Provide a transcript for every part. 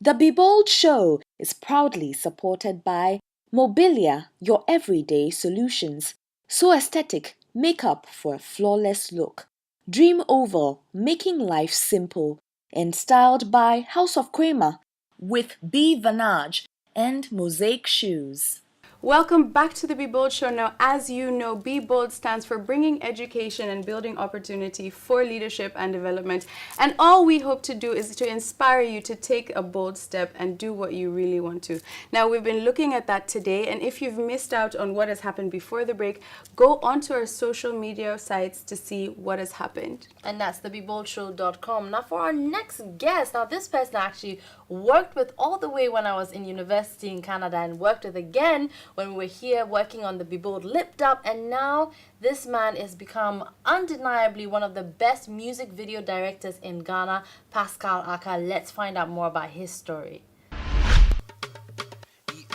The Be Bold Show is proudly supported by Mobilia, your everyday solutions. So aesthetic, makeup for a flawless look. Dream Oval, making life simple. And styled by House of Crema with B. Vanage and Mosaic Shoes. Welcome back to the Be Bold Show. Now, as you know, Be Bold stands for bringing education and building opportunity for leadership and development. And all we hope to do is to inspire you to take a bold step and do what you really want to. Now, we've been looking at that today. And if you've missed out on what has happened before the break, go onto our social media sites to see what has happened. And that's thebeboldshow.com. Now, for our next guest, now this person actually worked with all the way when I was in university in Canada and worked with again when we were here working on the Be Bold Lip Dub, and now this man has become undeniably one of the best music video directors in Ghana, Pascal Aka. Let's find out more about his story.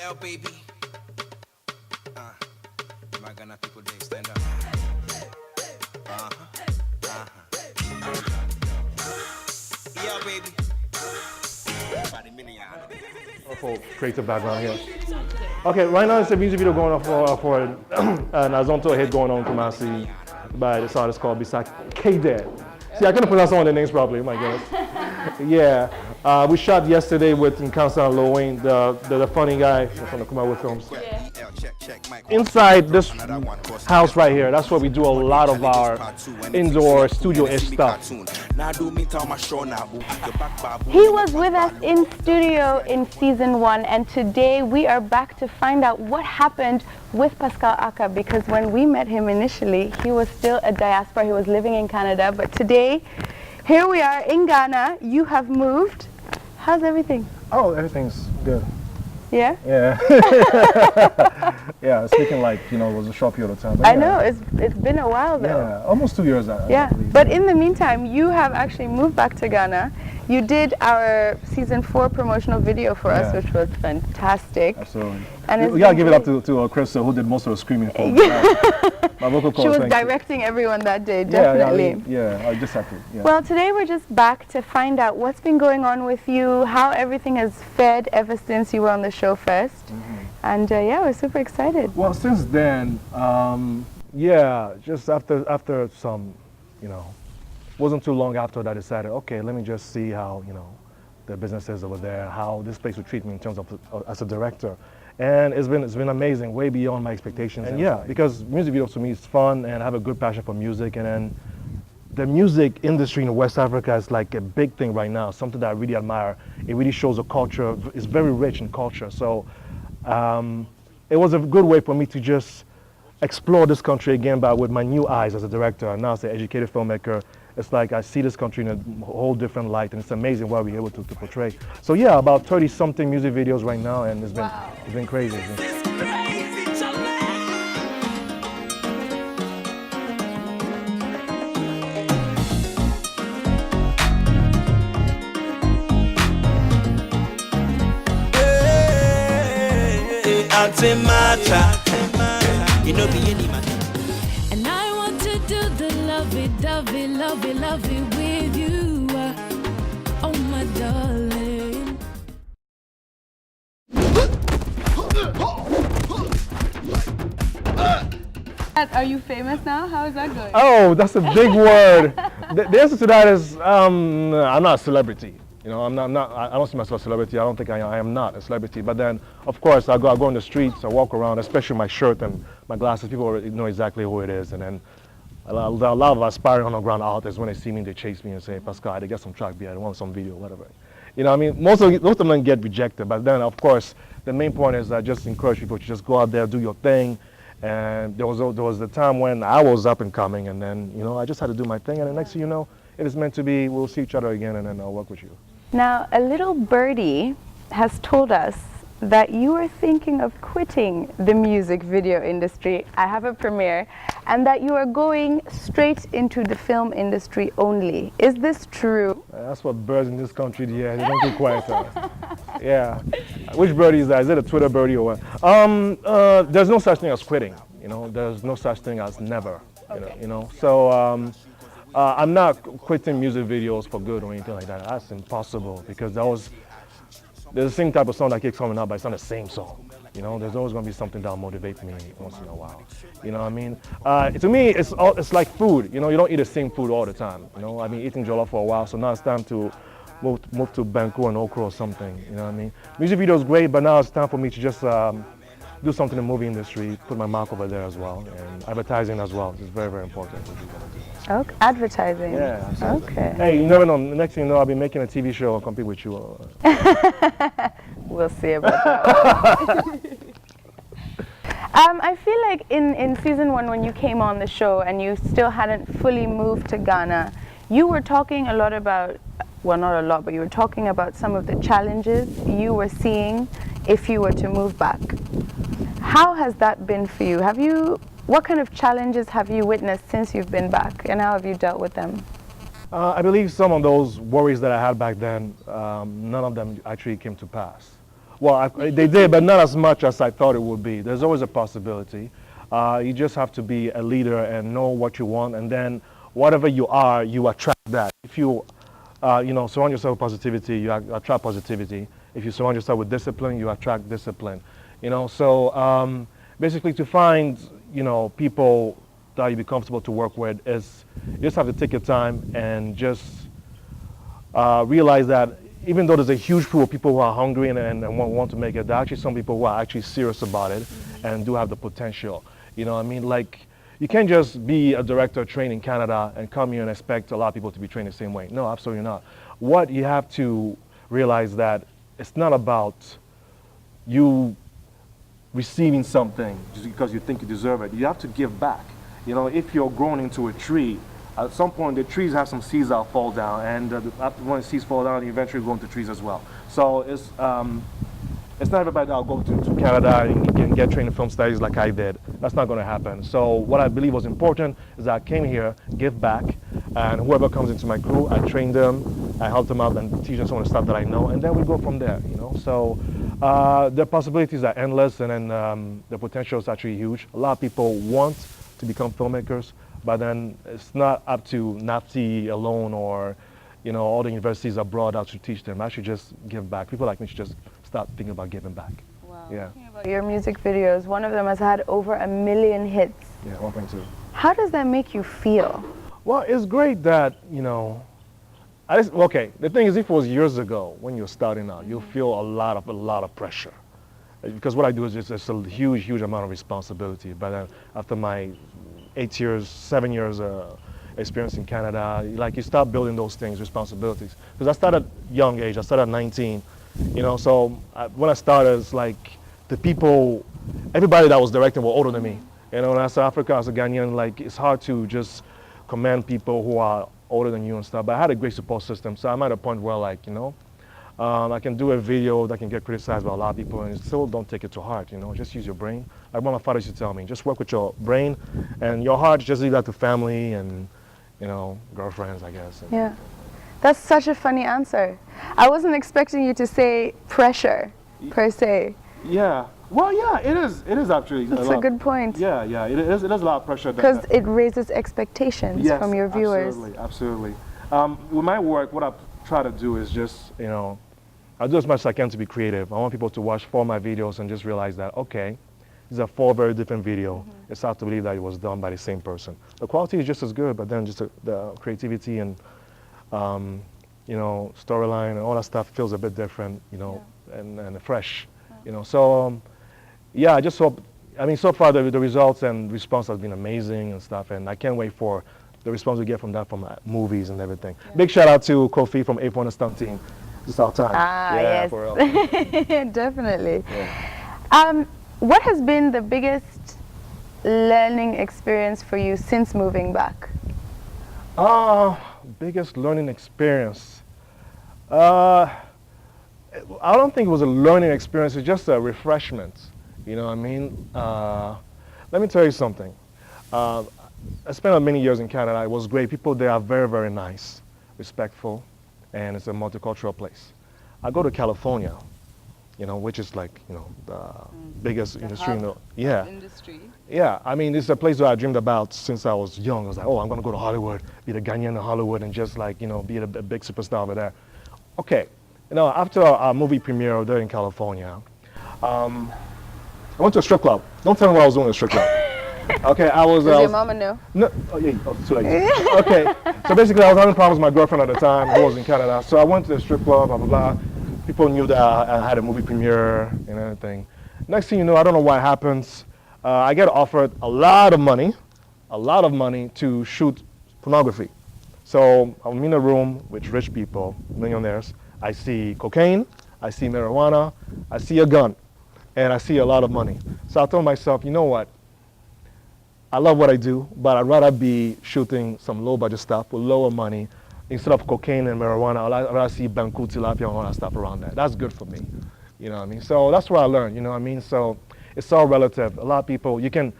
EL baby. My Ghana people, they stand up. EL baby. For creative background here. Okay, right now it's a music video going on for an Azonto hit going on in Kumasi by this artist called Bisaki K-Dead. See, I couldn't pronounce some of the names properly, my goodness. Yeah, we shot yesterday with Nkansa Lowen, the funny guy from the Kumawo films. Inside this house right here, that's where we do a lot of our indoor studio-ish stuff. He was with us in studio in season 1, and today we are back to find out what happened with Pascal Aka, because when we met him initially, he was still a diaspora, he was living in Canada, but today, here we are in Ghana. You have moved. How's everything? Oh, everything's good. Yeah? Yeah. Yeah, speaking like, you know, it was a short period of time. I know, it's been a while though. Yeah, almost 2 years. Yeah, but in the meantime, you have actually moved back to Ghana. You did our season 4 promotional video for us, which was fantastic. Absolutely. And we gotta give it up to Crystal, who did most of the screaming for me. My vocal she was directing everyone that day, definitely. Yeah, I just have to. Yeah. Well, today we're just back to find out what's been going on with you, how everything has fared ever since you were on the show first. And yeah, we're super excited. Well, since then, yeah, just after some, you know, wasn't too long after that I decided, okay, let me just see how, you know, the business is over there, how this place would treat me in terms of as a director. And it's been amazing, way beyond my expectations. And yeah, because music videos to me is fun, and I have a good passion for music. And then the music industry in West Africa is like a big thing right now, something that I really admire. It really shows a culture, it's very rich in culture. So it was a good way for me to just explore this country again, but with my new eyes as a director, and now as an educated filmmaker. It's like I see this country in a whole different light, and it's amazing what we're able to portray. So yeah, about 30-something music videos right now, and it's been crazy. And I want to do the lovey-dovey with you, oh my darling. Are you famous now? How is that going? Oh, that's a big word. The answer to that is I'm not a celebrity. You know, I don't see myself as a celebrity. I don't think I am not a celebrity. But then, of course, I go on the streets, I walk around, especially my shirt and my glasses. People already know exactly who it is. And then a lot of aspiring underground artists, when they see me, they chase me and say, Pascal, I get some track beat, I want some video, whatever. You know, I mean, most of them get rejected. But then, of course, the main point is I just encourage people to just go out there, do your thing. And there was the time when I was up and coming, and then, you know, I just had to do my thing. And the next thing you know, if it's meant to be, we'll see each other again, and then I'll work with you. Now, a little birdie has told us that you are thinking of quitting the music video industry. I have a premiere, and that you are going straight into the film industry only. Is this true? That's what birds in this country do. Yeah, they don't keep quiet. Yeah. Which birdie is that? Is it a Twitter birdie or what? There's no such thing as quitting. You know, there's no such thing as never. You know. So I'm not quitting music videos for good or anything like that. That's impossible, because that was there's the same type of song that keeps coming out, but it's not the same song. You know, there's always going to be something that'll motivate me once in a while. You know what I mean? To me, it's like food. You know, you don't eat the same food all the time. You know, I've been eating jollof for a while, so now it's time to move to banku and okra or something. You know what I mean? Music video is great, but now it's time for me to just do something in the movie industry, put my mark over there as well, and advertising as well. It's very, very important. Okay, advertising. Yeah, absolutely. Okay. Hey, you never know. The next thing you know, I'll be making a TV show and compete with you. We'll see about that. I feel like in season 1, when you came on the show and you still hadn't fully moved to Ghana, you were talking a lot about, well, not a lot, but you were talking about some of the challenges you were seeing if you were to move back. How has that been for you? What kind of challenges have you witnessed since you've been back, and how have you dealt with them? I believe some of those worries that I had back then, none of them actually came to pass. Well, they did, but not as much as I thought it would be. There's always a possibility. You just have to be a leader and know what you want, and then whatever you are, you attract that. If you, surround yourself with positivity, you attract positivity. If you surround yourself with discipline, you attract discipline. You know, so basically to find, people that you be comfortable to work with is, you just have to take your time and just realize that even though there's a huge pool of people who are hungry and want to make it, there are actually some people who are actually serious about it and do have the potential. You know what I mean? Like, you can't just be a director trained in Canada and come here and expect a lot of people to be trained the same way. No, absolutely not. What you have to realize that it's not about you receiving something just because you think you deserve it. You have to give back. You know, if you're grown into a tree, at some point the trees have some seeds that fall down, and after when the seeds fall down, you eventually grow into trees as well. So it's not everybody that'll go to Canada and get trained in film studies like I did. That's not going to happen. So what I believe was important is that I came here, give back, and whoever comes into my crew, I train them, I help them out and teach them some of the stuff that I know, and then we go from there, So the possibilities are endless, and then the potential is actually huge. A lot of people want to become filmmakers, but then it's not up to NAFTI alone or, all the universities abroad that should teach them. I should just give back. People like me should just start thinking about giving back. Wow. Yeah. Talking about your music videos, one of them has had over 1 million hits. Yeah, 1.2. How does that make you feel? Well, it's great that, okay, the thing is, if it was years ago when you're starting out, you'll feel a lot of pressure. Because what I do is just a huge amount of responsibility. But then after my 7 years experience in Canada, like you start building those things, responsibilities. Because I started young age, I started at 19, so when I started, it's like everybody that was directing were older than me. And as Africa, as a Ghanaian, like it's hard to just command people who are older than you and stuff. But I had a great support system, so I'm at a point where I can do a video that can get criticized by a lot of people and still don't take it to heart, just use your brain. Like what my father used to tell me, just work with your brain and your heart, just leave that to family and, girlfriends, I guess. Yeah. That's such a funny answer. I wasn't expecting you to say pressure, per se. Yeah. Well, yeah, it is actually. That's a good point. Yeah, it is a lot of pressure. Because it raises expectations from your viewers. Absolutely. With my work, what I try to do is just, I do as much as I can to be creative. I want people to watch 4 of my videos and just realize that, okay, these are 4 very different videos. It's hard to believe that it was done by the same person. The quality is just as good, but then just the creativity and, storyline and all that stuff feels a bit different, and fresh, So, yeah, I just hope, so far the results and response has been amazing and stuff, and I can't wait for the response we get from that from movies and everything. Yeah. Big shout out to Kofi from A4 Stunt Team. It's our time. Yes. For real. Definitely. Yeah. What has been the biggest learning experience for you since moving back? Biggest learning experience. I don't think it was a learning experience. It's just a refreshment. You know what I mean? Let me tell you something. I spent many years in Canada. It was great. People there are very, very nice, respectful, and it's a multicultural place. I go to California, which is like, the biggest industry in the industry. Yeah, it's a place that I dreamed about since I was young. I was like, oh, I'm going to go to Hollywood, be the Ghanaian in Hollywood, and just like, be a big superstar over there. Okay, You know, after our movie premiere there in California, I went to a strip club. Don't tell me what I was doing in a strip club. Okay, I was. Does your mama know? No, oh, yeah, oh, too late. Okay, so basically I was having problems with my girlfriend at the time who was in Canada. So I went to the strip club, blah, blah, blah. People knew that I had a movie premiere and everything. Next thing you know, I don't know what happens. I get offered a lot of money to shoot pornography. So I'm in a room with rich people, millionaires. I see cocaine, I see marijuana, I see a gun, and I see a lot of money. So I told myself, you know what? I love what I do, but I'd rather be shooting some low budget stuff with lower money instead of cocaine and marijuana. I'd rather see banku, tilapia, and all that stuff around that. That's good for me. You know what I mean? So that's what I learned, you know what I mean? So it's all relative. A lot of people, you can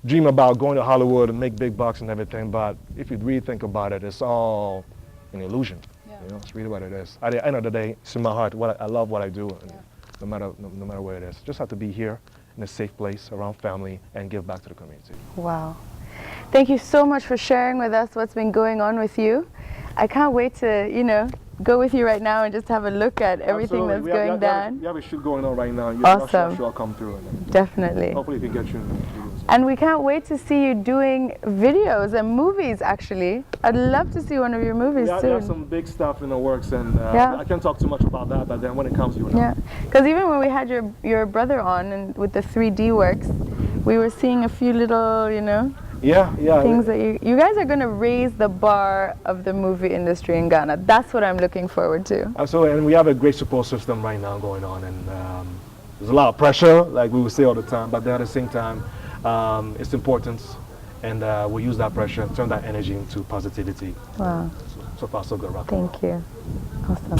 dream about going to Hollywood and make big bucks and everything, but if you really think about it, it's all an illusion. Yeah. You know, it's really what it is. At the end of the day, it's in my heart. I love what I do, and no matter where it is. Just have to be here in a safe place around family and give back to the community. Wow. Thank you so much for sharing with us what's been going on with you. I can't wait to, you know, go with you right now and just have a look at everything that's going down. We have a shoot going on right now. Awesome. Sure I'll come through. And definitely. hopefully we can get you in the videos. And we can't wait to see you doing videos and movies, actually. I'd love to see one of your movies soon. We have some big stuff in the works, and I can't talk too much about that, but then when it comes, you know. Yeah, because even when we had your brother on and with the 3D works, we were seeing a few little, you know, things that you guys are going to raise the bar of the movie industry in Ghana. That's what I'm looking forward to. Absolutely, and we have a great support system right now going on, and there's a lot of pressure, like we would say all the time, but then at the same time, it's important, and we'll use that pressure, turn that energy into positivity. Wow. So far, so good. Thank you. Awesome.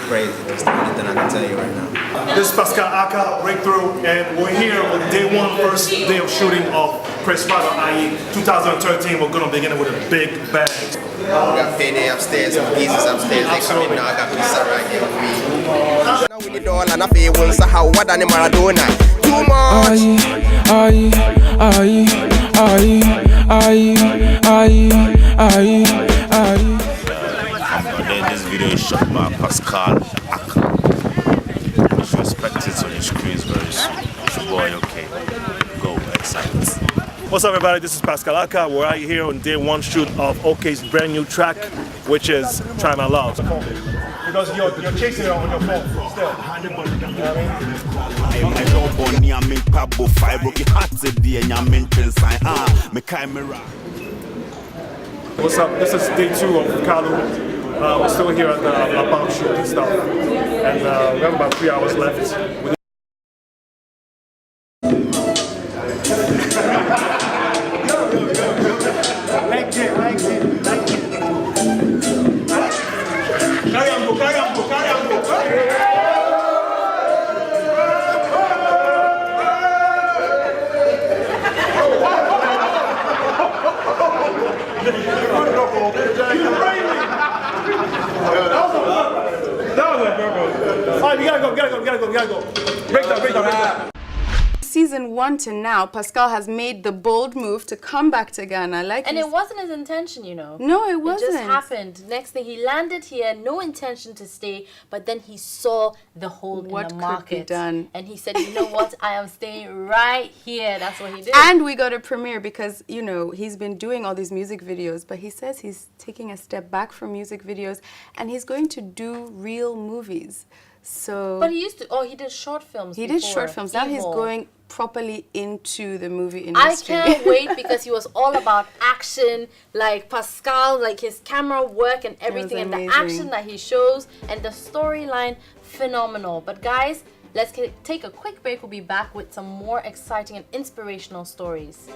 Crazy. That's the only thing I can tell you right now. This is Pascal Aka, Breakthrough, and we're here on day one, first day of shooting of Press Father, i.e. 2013. We're going to begin it with a big bang. We got Payday upstairs, some pieces upstairs. They come in now. I got pizza right here with me. Now we need all and I feel once how what than Maradona. Too much. This video is shot by Pascal Aka. You should expect it on your screens very soon. It's your boy, okay. Go, excited. What's up, everybody? This is Pascal Aka. We're out here on day one shoot of OK's brand new track, which is Try My Love. Because you're chasing it on your phone still. What's up? This is day two of Kalu. We're still here at the Abam shoot and stuff. And we have about 3 hours left. Alright, we gotta go. Break down. Season 1 to now, Pascal has made the bold move to come back to Ghana. And it wasn't his intention, you know. No, it wasn't. It just happened. Next thing, he landed here, no intention to stay, but then he saw the hole in the market. What could be done? And he said, you know what, I am staying right here. That's what he did. And we got a premiere because, you know, he's been doing all these music videos, but he says he's taking a step back from music videos and he's going to do real movies. So, but he used to, he did short films He before. did short films. Now he's going properly into the movie industry. I can't wait because he was all about action, like Pascal, like his camera work and everything, and the action that he shows and the storyline, phenomenal. But guys, let's take a quick break. We'll be back with some more exciting and inspirational stories.